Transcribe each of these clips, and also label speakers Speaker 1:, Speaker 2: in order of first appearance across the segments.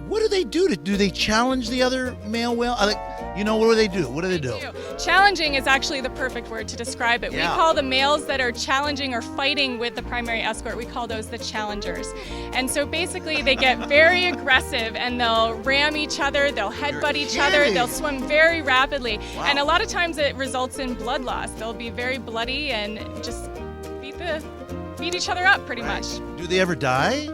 Speaker 1: What do they do? Do they challenge the other male whale? What do they do? What do they do?
Speaker 2: Challenging is actually the perfect word to describe it.
Speaker 1: Yeah.
Speaker 2: We call the males that are challenging or fighting with the primary escort, we call those the challengers. And so basically they get very aggressive and they'll ram each other, they'll headbutt each other, they'll swim very rapidly. Wow. And a lot of times it results in blood loss. They'll be very bloody and just beat each other up pretty much.
Speaker 1: Do they ever die?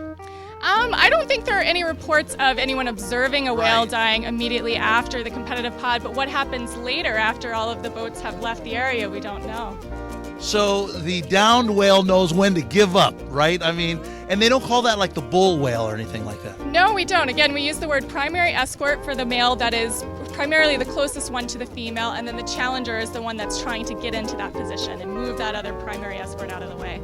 Speaker 2: I don't think there are any reports of anyone observing a whale dying immediately after the competitive pod, but what happens later after all of the boats have left the area, we don't know.
Speaker 1: So the downed whale knows when to give up, right? And they don't call that like the bull whale or anything like that.
Speaker 2: No, we don't. Again, we use the word primary escort for the male that is primarily the closest one to the female, and then the challenger is the one that's trying to get into that position and move that other primary escort out of the way.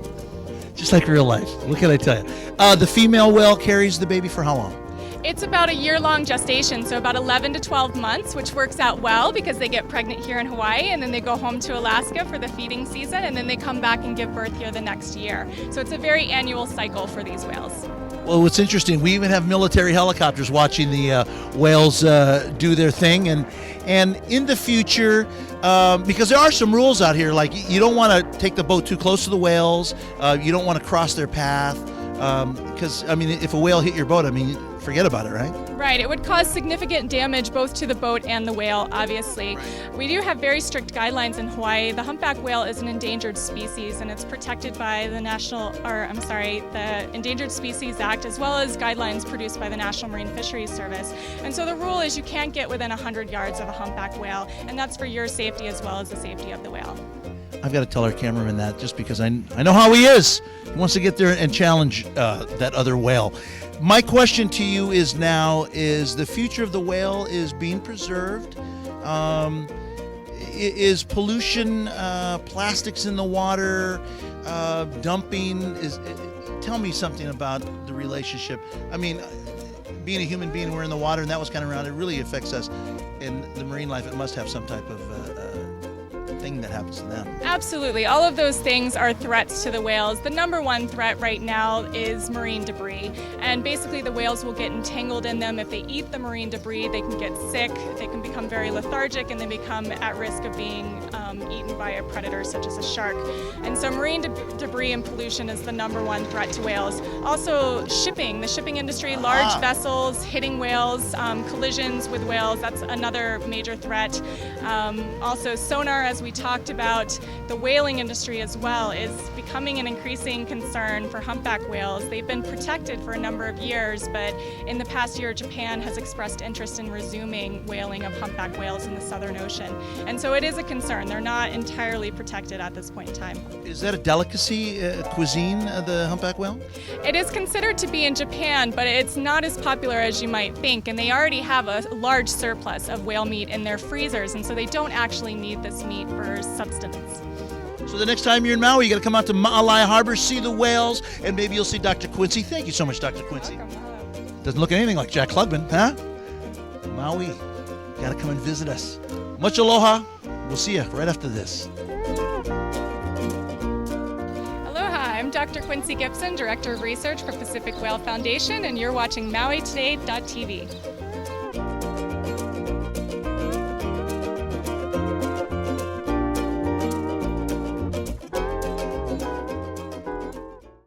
Speaker 1: Just like real life. What can I tell you? The female whale carries the baby for how long?
Speaker 2: It's about a year-long gestation, so about 11 to 12 months, which works out well because they get pregnant here in Hawaii and then they go home to Alaska for the feeding season and then they come back and give birth here the next year. So it's a very annual cycle for these whales.
Speaker 1: Well, what's interesting, we even have military helicopters watching the whales do their thing. And in the future, because there are some rules out here, like you don't want to take the boat too close to the whales. You don't want to cross their path. Because, if a whale hit your boat, forget about it, right?
Speaker 2: Right. It would cause significant damage both to the boat and the whale, obviously. Right. We do have very strict guidelines in Hawaii. The humpback whale is an endangered species, and it's protected by the the Endangered Species Act, as well as guidelines produced by the National Marine Fisheries Service. And so the rule is you can't get within 100 yards of a humpback whale, and that's for your safety as well as the safety of the whale.
Speaker 1: I've got to tell our cameraman that just because I know how he is. He wants to get there and challenge that other whale. My question to you is the future of the whale is being preserved? Is pollution, plastics in the water, dumping? Tell me something about the relationship. Being a human being, we're in the water, and that was kind of around. It really affects us. In the marine life, it must have some type of thing that happens to them.
Speaker 2: Absolutely. All of those things are threats to the whales. The number one threat right now is marine debris. And basically the whales will get entangled in them. If they eat the marine debris, they can get sick, they can become very lethargic, and they become at risk of being eaten by a predator such as a shark. And so marine debris and pollution is the number one threat to whales. Also shipping, the shipping industry, large vessels hitting whales, collisions with whales, that's another major threat. Also sonar, as we talked about, the whaling industry as well is becoming an increasing concern for humpback whales. They've been protected for a number of years, but in the past year, Japan has expressed interest in resuming whaling of humpback whales in the Southern Ocean. And so it is a concern. They're not entirely protected at this point in time.
Speaker 1: Is that a delicacy cuisine, the humpback whale?
Speaker 2: It is considered to be in Japan, but it's not as popular as you might think, and they already have a large surplus of whale meat in their freezers, and so they don't actually need this meat for subsistence.
Speaker 1: So the next time you're in Maui, you got to come out to Ma'alai Harbor, see the whales, and maybe you'll see Dr. Quincy. Thank you so much, Dr. Quincy. Doesn't look anything like Jack Klugman, huh? Maui, you got to come and visit us. Much aloha. We'll see you right after this.
Speaker 2: Aloha, I'm Dr. Quincy Gibson, Director of Research for Pacific Whale Foundation, and you're watching MauiToday.tv.